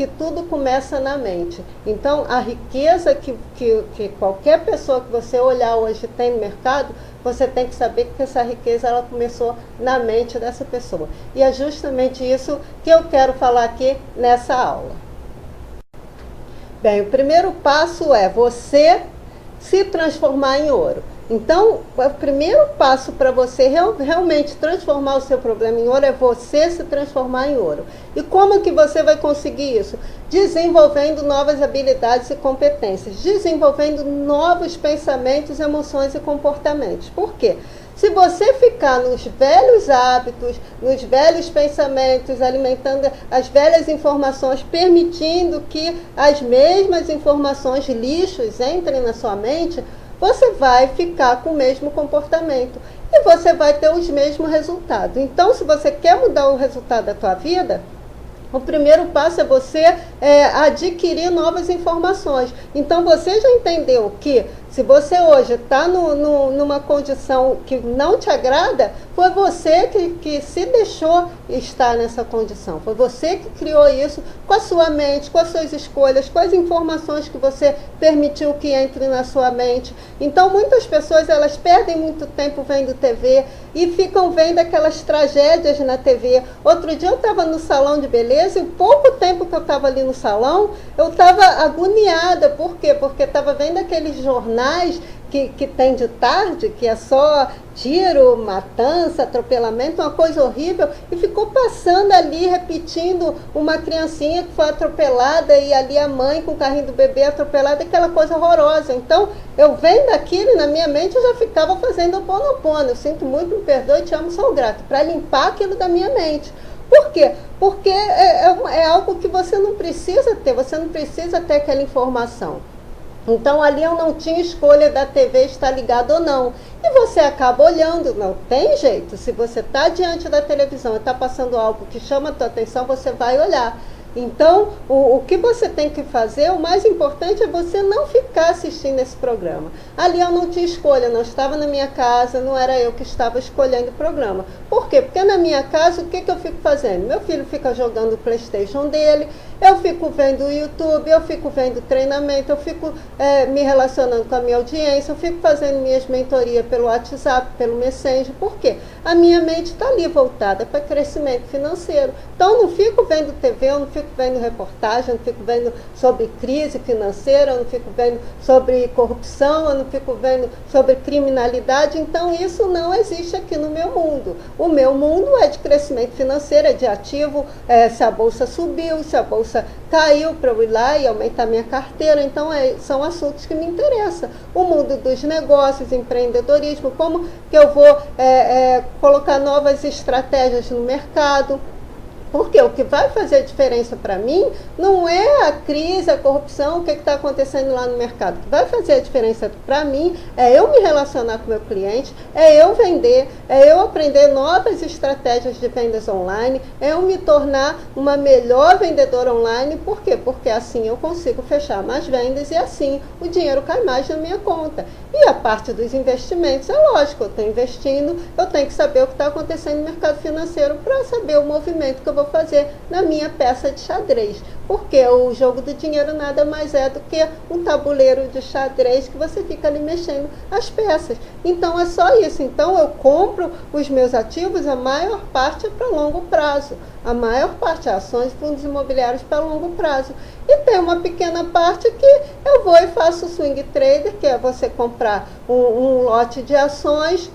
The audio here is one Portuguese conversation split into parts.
que tudo começa na mente. Então, a riqueza que qualquer pessoa que você olhar hoje tem no mercado, você tem que saber que essa riqueza ela começou na mente dessa pessoa. E é justamente isso que eu quero falar aqui nessa aula. Bem, o primeiro passo é você se transformar em ouro. Então, o primeiro passo para você realmente transformar o seu problema em ouro é você se transformar em ouro. E como que você vai conseguir isso? Desenvolvendo novas habilidades e competências, desenvolvendo novos pensamentos, emoções e comportamentos. Por quê? Se você ficar nos velhos hábitos, nos velhos pensamentos, alimentando as velhas informações, permitindo que as mesmas informações lixos entrem na sua mente, você vai ficar com o mesmo comportamento e você vai ter os mesmos resultados. Então, se você quer mudar o resultado da tua vida, o primeiro passo é você adquirir novas informações. Então, você já entendeu que se você hoje está numa condição que não te agrada, foi você que se deixou estar nessa condição. Foi você que criou isso com a sua mente, com as suas escolhas, com as informações que você permitiu que entre na sua mente. Então, muitas pessoas elas perdem muito tempo vendo TV e ficam vendo aquelas tragédias na TV. Outro dia eu estava no salão de beleza e o pouco tempo que eu estava ali no salão, eu estava agoniada. Por quê? Porque estava vendo aqueles jornais que tem de tarde, que é só tiro, matança, atropelamento, uma coisa horrível, e ficou passando ali, repetindo uma criancinha que foi atropelada, e ali a mãe com o carrinho do bebê atropelada, aquela coisa horrorosa. Então, eu vendo aquilo e na minha mente eu já ficava fazendo Ho'oponopono. Eu sinto muito, me perdoe, te amo, sou grato, para limpar aquilo da minha mente. Por quê? Porque é algo que você não precisa ter, você não precisa ter aquela informação. Então, ali eu não tinha escolha da TV estar ligada ou não. E você acaba olhando, não tem jeito. Se você está diante da televisão e está passando algo que chama a tua atenção, você vai olhar. Então, o que você tem que fazer, o mais importante é você não ficar assistindo esse programa. Ali eu não tinha escolha, não estava na minha casa, não era eu que estava escolhendo o programa. Por quê? Porque na minha casa, o que eu fico fazendo? Meu filho fica jogando o PlayStation dele, eu fico vendo o YouTube, eu fico vendo treinamento, eu fico me relacionando com a minha audiência, eu fico fazendo minhas mentorias pelo WhatsApp, pelo Messenger. Por quê? A minha mente está ali voltada para crescimento financeiro. Então, eu não fico vendo TV, eu não fico vendo reportagem, eu não fico vendo sobre crise financeira, eu não fico vendo sobre corrupção, eu não fico vendo sobre criminalidade. Então, isso não existe aqui no meu mundo. O meu mundo é de crescimento financeiro, é de ativo, se a bolsa subiu, se a bolsa caiu, para eu ir lá e aumentar minha carteira. Então, são assuntos que me interessam. O mundo dos negócios, empreendedorismo, como que eu vou colocar novas estratégias no mercado. Porque o que vai fazer diferença para mim não é a crise, a corrupção, o que está acontecendo lá no mercado. O que vai fazer a diferença para mim é eu me relacionar com o meu cliente, é eu vender, é eu aprender novas estratégias de vendas online, é eu me tornar uma melhor vendedora online. Por quê? Porque assim eu consigo fechar mais vendas e assim o dinheiro cai mais na minha conta. E a parte dos investimentos, é lógico, eu estou investindo, eu tenho que saber o que está acontecendo no mercado financeiro para saber o movimento que eu vou fazer na minha peça de xadrez. Porque o jogo do dinheiro nada mais é do que um tabuleiro de xadrez que você fica ali mexendo as peças. Então é só isso. Então eu compro os meus ativos, a maior parte é para longo prazo. A maior parte é ações e fundos imobiliários para longo prazo. E tem uma pequena parte que eu vou e faço swing trader, que é você comprar um lote de ações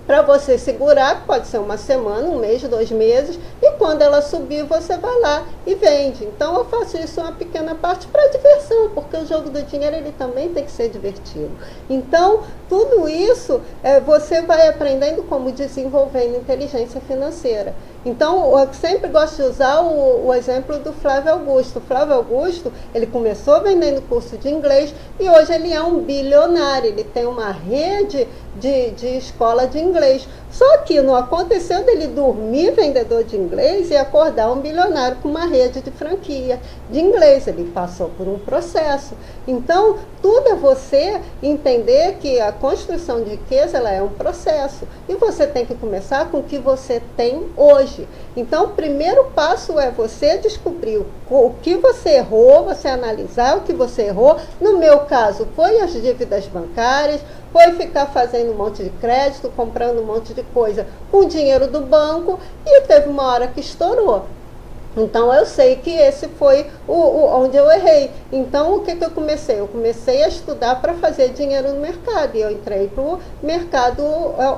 para você segurar, pode ser uma semana, um mês, 2 meses, e quando ela subir, você vai lá e vende. Então, eu faço isso uma pequena parte para diversão, porque o jogo do dinheiro ele também tem que ser divertido. Então, tudo isso você vai aprendendo como desenvolvendo inteligência financeira. Então, eu sempre gosto de usar o exemplo do Flávio Augusto. O Flávio Augusto, ele começou vendendo curso de inglês e hoje ele é um bilionário. Ele tem uma rede de escola de inglês. Só que não aconteceu dele dormir vendedor de inglês e acordar um bilionário com uma rede de franquia de inglês. Ele passou por um processo. Então, tudo é você entender que a construção de riqueza ela é um processo. E você tem que começar com o que você tem hoje. Então, o primeiro passo é você descobrir o que você errou, você analisar o que você errou. No meu caso, foi as dívidas bancárias, foi ficar fazendo um monte de crédito, comprando um monte de coisa com o dinheiro do banco, e teve uma hora que estourou. Então, eu sei que esse foi onde eu errei. Então, o que eu comecei? Eu comecei a estudar para fazer dinheiro no mercado. E eu entrei para o mercado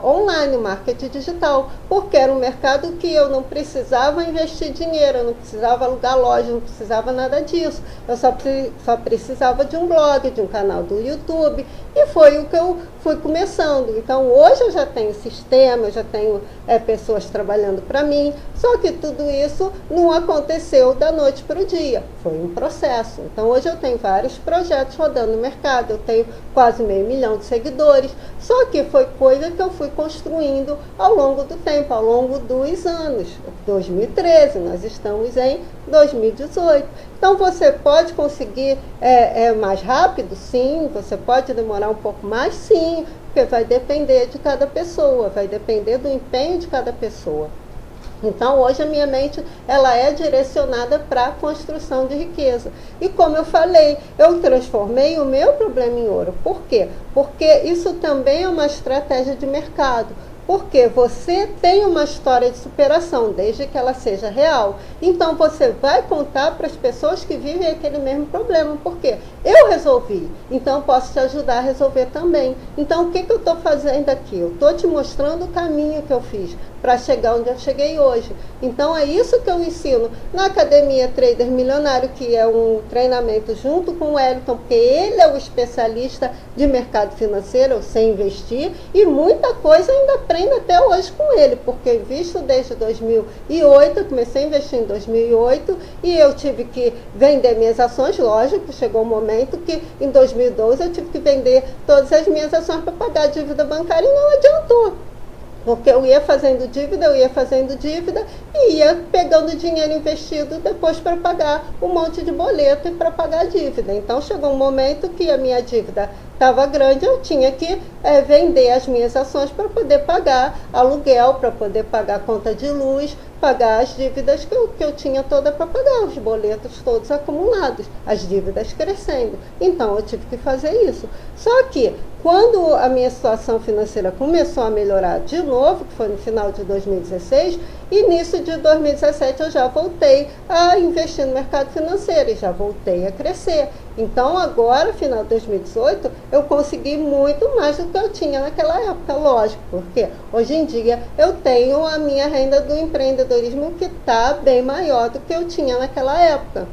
online, marketing digital, porque era um mercado que eu não precisava investir dinheiro, eu não precisava alugar loja, não precisava nada disso. Eu só precisava de um blog, de um canal do YouTube, e foi o que eu fui começando. Então, hoje eu já tenho sistema, eu já tenho pessoas trabalhando para mim, só que tudo isso não aconteceu da noite para o dia, foi um processo. Então, hoje eu tenho vários projetos rodando no mercado, eu tenho quase 500 mil de seguidores, só que foi coisa que eu fui construindo ao longo do tempo, ao longo dos anos. 2013, nós estamos em 2018. Então, você pode conseguir mais rápido? Sim. Você pode demorar um pouco mais? Sim, porque vai depender de cada pessoa, vai depender do empenho de cada pessoa. Então, hoje a minha mente ela é direcionada para a construção de riqueza. E como eu falei, eu transformei o meu problema em ouro. Por quê? Porque isso também é uma estratégia de mercado. Porque você tem uma história de superação, desde que ela seja real. Então, você vai contar para as pessoas que vivem aquele mesmo problema. Porque eu resolvi, então posso te ajudar a resolver também. Então, o que eu estou fazendo aqui? Eu estou te mostrando o caminho que eu fiz para chegar onde eu cheguei hoje. Então, é isso que eu ensino na Academia Trader Milionário, que é um treinamento junto com o Wellington, porque ele é o especialista de mercado financeiro, eu sei investir, e muita coisa ainda aprendo até hoje com ele, porque eu invisto desde 2008, eu comecei a investir em 2008, e eu tive que vender minhas ações, lógico, chegou um momento que em 2012 eu tive que vender todas as minhas ações para pagar a dívida bancária, e não adiantou. Porque eu ia fazendo dívida e ia pegando dinheiro investido depois para pagar um monte de boleto e para pagar a dívida. Então, chegou um momento que a minha dívida estava grande, eu tinha que vender as minhas ações para poder pagar aluguel, para poder pagar conta de luz, pagar as dívidas que eu tinha toda para pagar, os boletos todos acumulados, as dívidas crescendo. Então, eu tive que fazer isso. Só que, quando a minha situação financeira começou a melhorar de novo, que foi no final de 2016, início de 2017 eu já voltei a investir no mercado financeiro e já voltei a crescer. Então, agora, final de 2018, eu consegui muito mais do que eu tinha naquela época, lógico, porque hoje em dia eu tenho a minha renda do empreendedorismo que está bem maior do que eu tinha naquela época,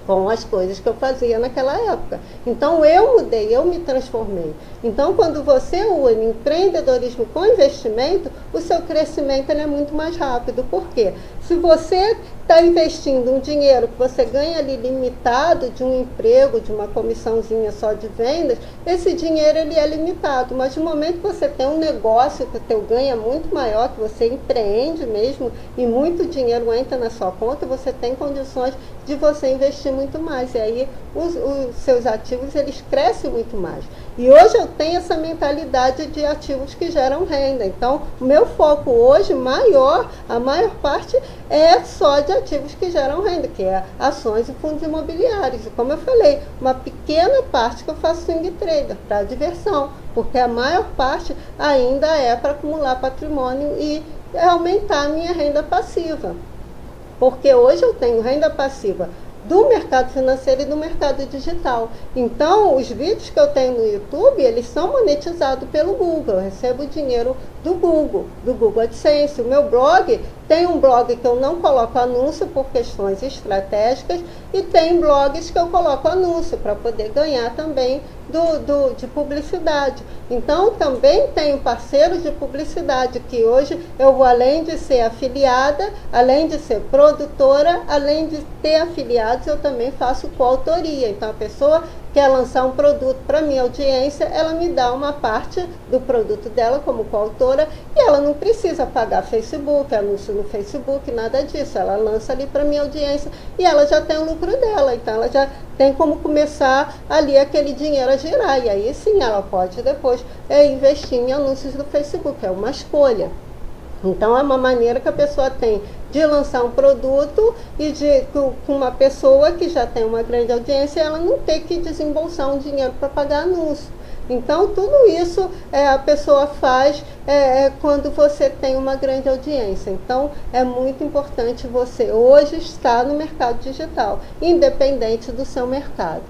com as coisas que eu fazia naquela época. Então, eu mudei, eu me transformei. Então, quando você une empreendedorismo com investimento, o seu crescimento é muito mais rápido. Por quê? Se você está investindo um dinheiro que você ganha ali limitado de um emprego, de uma comissãozinha só de vendas, esse dinheiro ele é limitado. Mas no momento que você tem um negócio que o teu ganho é muito maior, que você empreende mesmo e muito dinheiro entra na sua conta, você tem condições de você investir muito mais. E aí os seus ativos eles crescem muito mais. E hoje eu tenho essa mentalidade de ativos que geram renda. Então, o meu foco hoje maior, a maior parte é só de ativos que geram renda, que é ações e fundos imobiliários. E como eu falei, uma pequena parte que eu faço swing trader para diversão, porque a maior parte ainda é para acumular patrimônio e aumentar a minha renda passiva. Porque hoje eu tenho renda passiva do mercado financeiro e do mercado digital. Então, os vídeos que eu tenho no YouTube, eles são monetizados pelo Google. Eu recebo dinheiro do Google AdSense. O meu blog, tem um blog que eu não coloco anúncio por questões estratégicas e tem blogs que eu coloco anúncio para poder ganhar também de publicidade. Então, também tenho parceiros de publicidade que hoje eu vou, além de ser afiliada, além de ser produtora, além de ter afiliados, eu também faço coautoria. Então, a pessoa quer lançar um produto para minha audiência, ela me dá uma parte do produto dela como coautora e ela não precisa pagar Facebook, anúncio no Facebook, nada disso. Ela lança ali para minha audiência e ela já tem o lucro dela. Então, ela já tem como começar ali aquele dinheiro a girar. E aí sim, ela pode depois investir em anúncios do Facebook. É uma escolha. Então, é uma maneira que a pessoa tem de lançar um produto e com uma pessoa que já tem uma grande audiência, ela não ter que desembolsar um dinheiro para pagar anúncio. Então, tudo isso a pessoa faz quando você tem uma grande audiência. Então, é muito importante você hoje estar no mercado digital, independente do seu mercado.